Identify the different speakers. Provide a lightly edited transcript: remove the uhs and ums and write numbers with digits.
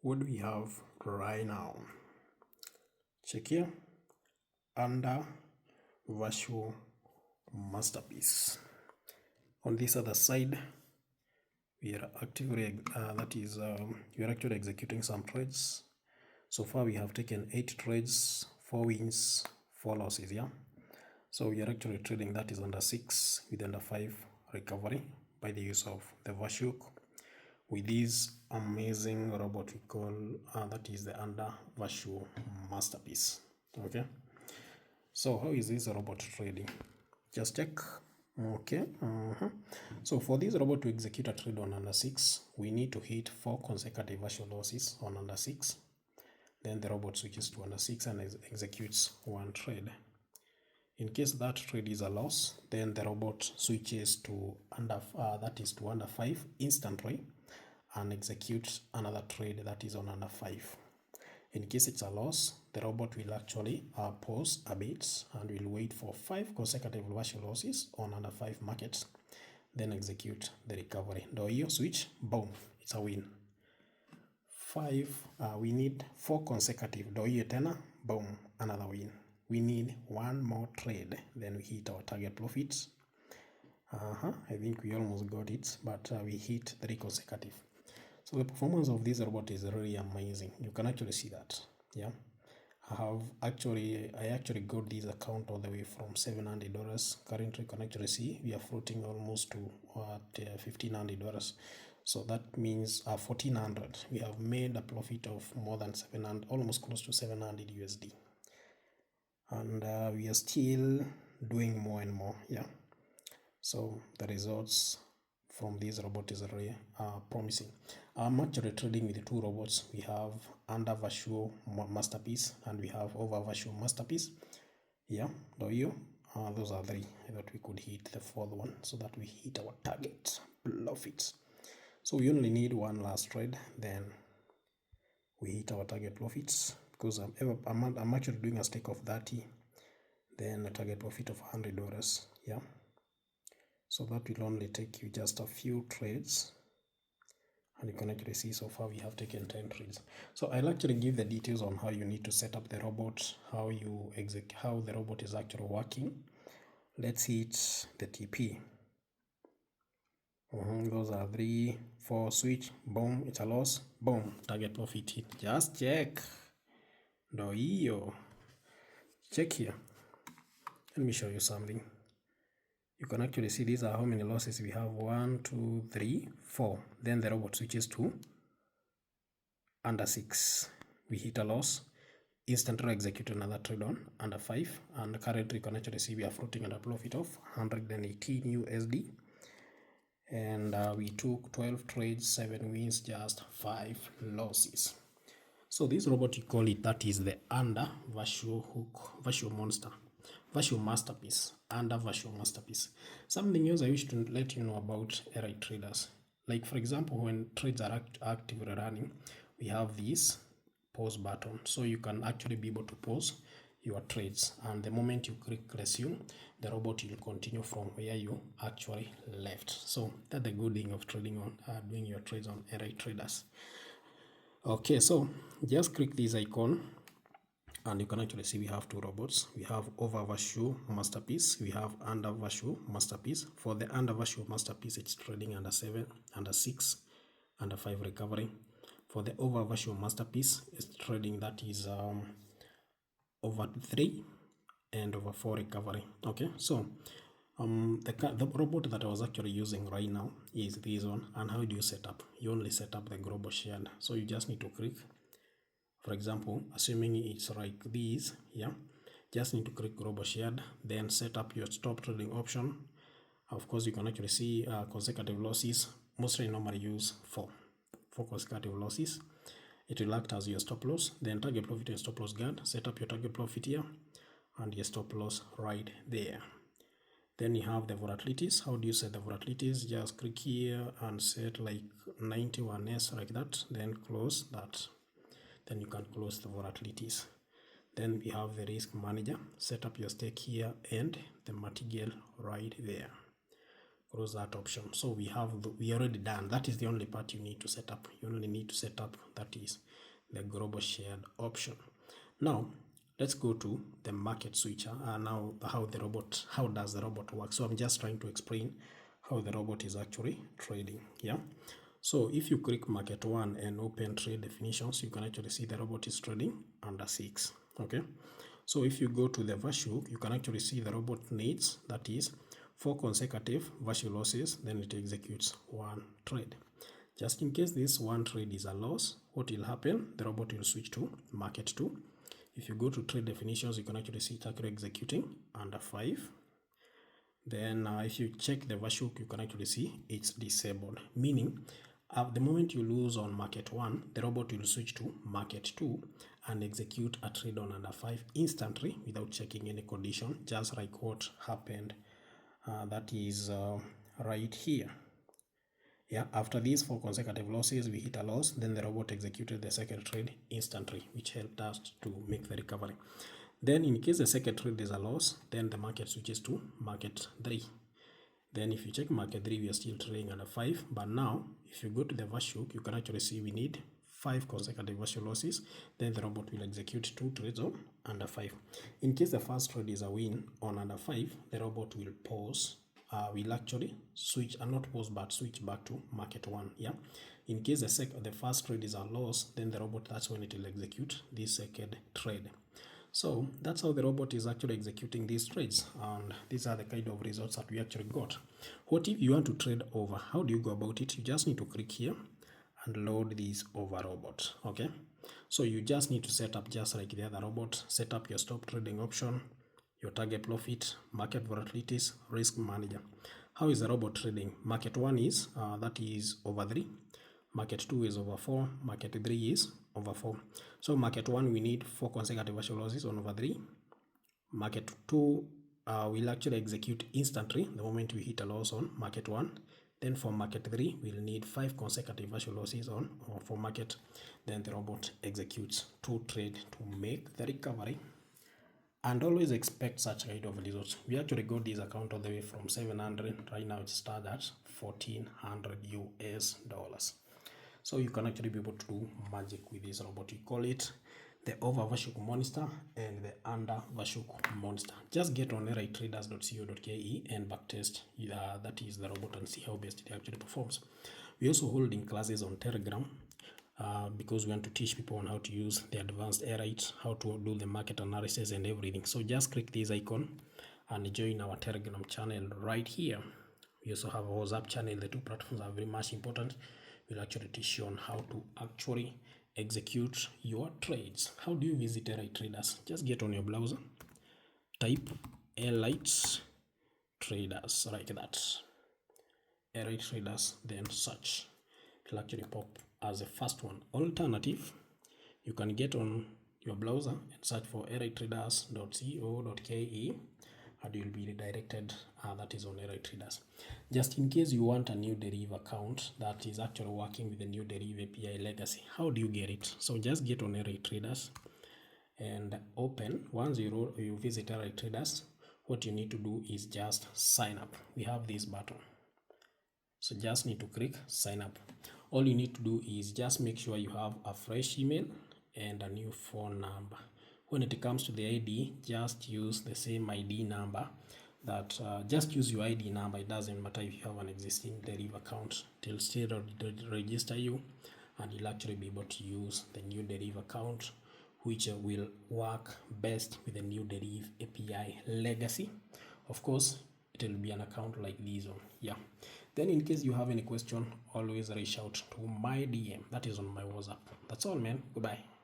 Speaker 1: what do we have right now? Check here, under virtual masterpiece. On this other side, we are actively we are actually executing some trades. So far we have taken 8 trades, 4 wins, 4 losses. Yeah, so we are actually trading that is under 6 with under 5 recovery by the use of the virtual with this amazing robot we call that is the under virtual masterpiece. Okay, so how is this robot trading? Just check. Okay, so for this robot to execute a trade on under 6, we need to hit 4 consecutive virtual losses on under 6. Then the robot switches to under 6 and executes one trade. In case that trade is a loss, then the robot switches to under to under 5 instantly and executes another trade that is on under 5. In case it's a loss, the robot will actually pause a bit and will wait for 5 consecutive virtual losses on under 5 markets, then execute the recovery. Do you switch? Boom, it's a win. 5, we need 4 consecutive. Do you tena? Boom, another win. We need 1 more trade, then we hit our target profits. I think we almost got it, but we hit 3 consecutive. So the performance of this robot is really amazing. You can actually see that. Yeah, I actually got this account all the way from $700. Currently, you can actually see we are floating almost to $1,500. So that means $1,400. We have made a profit of more than 700, almost close to 700 USD. And we are still doing more and more. Yeah. So the results from this robot is really promising. I'm actually trading with 2 robots. We have under virtual masterpiece and we have over virtual masterpiece. Yeah, those are 3. I thought we could hit the 4th one so that we hit our target profits. So we only need 1 last trade, then we hit our target profits, because I'm actually doing a stake of 30, then a target profit of $100. Yeah, so that will only take you just a few trades, and you can actually see so far we have taken 10 trades. So I'll actually give the details on how you need to set up the robot, how the robot is actually working. Let's hit the TP. Those are 3, 4, switch, boom, it's a loss, boom, target profit hit. Just check. No, check here. Let me show you something. You can actually see these are how many losses we have. 1, 2, 3, 4. Then the robot switches to under 6. We hit a loss, instantly execute another trade on under 5, and currently you can actually see we are floating at a profit of 118 USD. And we took 12 trades, 7 wins, just 5 losses. So this robot, you call it, that is the under virtual masterpiece, under virtual masterpiece. Something else I wish to let you know about AI traders. Like for example, when trades are actively running, we have this pause button, so you can actually be able to pause your trades, and the moment you click resume, the robot will continue from where you actually left. So that's the good thing of trading on doing your trades on AI traders. Okay, so just click this icon and you can actually see we have 2 robots. We have over virtual masterpiece, we have under virtual masterpiece. For the under virtual masterpiece, it's trading under 7, under 6, under 5 recovery. For the over virtual masterpiece, it's trading that is over 3 and over 4 recovery. Okay, so the robot that I was actually using right now is this one. And how do you set up? You only set up the global shared. So you just need to click, for example, assuming it's like this, yeah, just need to click global shared, then set up your stop trading option. Of course, you can actually see consecutive losses. Mostly normally use 4 consecutive losses. It will act as your stop loss, then target profit and stop loss guard. Set up your target profit here and your stop loss right there. Then you have the volatilities. How do you set the volatilities? Just click here and set like 91s like that, then close that. Then you can close the volatilities. Then we have the risk manager. Set up your stake here and the material right there. close that option. So we already done. That is the only part you need to set up. You only need to set up, that is the global shared option. Now let's go to the market switcher. Now how does the robot work? So I'm just trying to explain how the robot is actually trading. Yeah. So if you click market 1 and open trade definitions, you can actually see the robot is trading under 6. Okay. So if you go to the value, you can actually see the robot needs, that is 4 consecutive value losses, then it executes one trade. Just in case this one trade is a loss, what will happen? The robot will switch to market 2. If you go to trade definitions, you can actually see it actually executing under 5. Then if you check the value, you can actually see it's disabled, meaning at the moment you lose on market 1, the robot will switch to market 2 and execute a trade on under 5 instantly without checking any condition, just like what happened. That is right here. Yeah, after these 4 consecutive losses, we hit a loss, then the robot executed the second trade instantly, which helped us to make the recovery. Then in case the second trade is a loss, then the market switches to market 3. Then if you check market 3, we are still trading under 5. But now, if you go to the value, you can actually see we need 5 consecutive value losses. Then the robot will execute 2 trades on under 5. In case the first trade is a win on under 5, the robot will pause. Will actually switch, not pause, but switch back to market 1. Yeah. In case the first trade is a loss, then the robot, that's when it will execute this second trade. So that's how the robot is actually executing these trades, and these are the kind of results that we actually got. What if you want to trade over? How do you go about it? You just need to click here and load this over robot. Okay, so you just need to set up, just like the other robot, set up your stop trading option, your target profit, market volatilities, risk manager. How is the robot trading? Market 1 is that is over 3. Market 2 is over 4. Market 3 is over 4. So market 1, we need 4 consecutive value losses on over 3. Market 2 will actually execute instantly the moment we hit a loss on market 1. Then for market 3, we'll need 5 consecutive value losses on or for market. Then the robot executes 2 trades to make the recovery. And always expect such kind of results. We actually got this account all the way from 700. Right now it's started at $1,400 US. So you can actually be able to do magic with this robot. You call it the over Vashuk monster and the under Vashuk monster. Just get on ritraders.co.ke and backtest that is the robot and see how best it actually performs. We also holding classes on Telegram because we want to teach people on how to use the advanced Airite, how to do the market analysis and everything. So just click this icon and join our Telegram channel right here. We also have a WhatsApp channel. The two platforms are very much important. We'll actually teach you on how to actually execute your trades. How do you visit Airite Traders? Just get on your browser, type Airite Traders like that. Airite Traders, then search. It'll actually pop as the first one. Alternative, you can get on your browser and search for ritraders.co.ke and you'll be redirected. That is on Deriv Traders. Just in case you want a new Deriv account that is actually working with the new Deriv API legacy, how do you get it? So just get on Deriv Traders and open. Once you visit Deriv Traders, what you need to do is just sign up. We have this button, so just need to click sign up. All you need to do is just make sure you have a fresh email and a new phone number. When it comes to the ID, just use the same ID number. That just use your ID number. It doesn't matter if you have an existing Deriv account. It'll still register you, and you'll actually be able to use the new Deriv account, which will work best with the new Deriv API legacy. Of course, it will be an account like this one. Yeah. Then in case you have any question, always reach out to my DM. That is on my WhatsApp. That's all, man. Goodbye.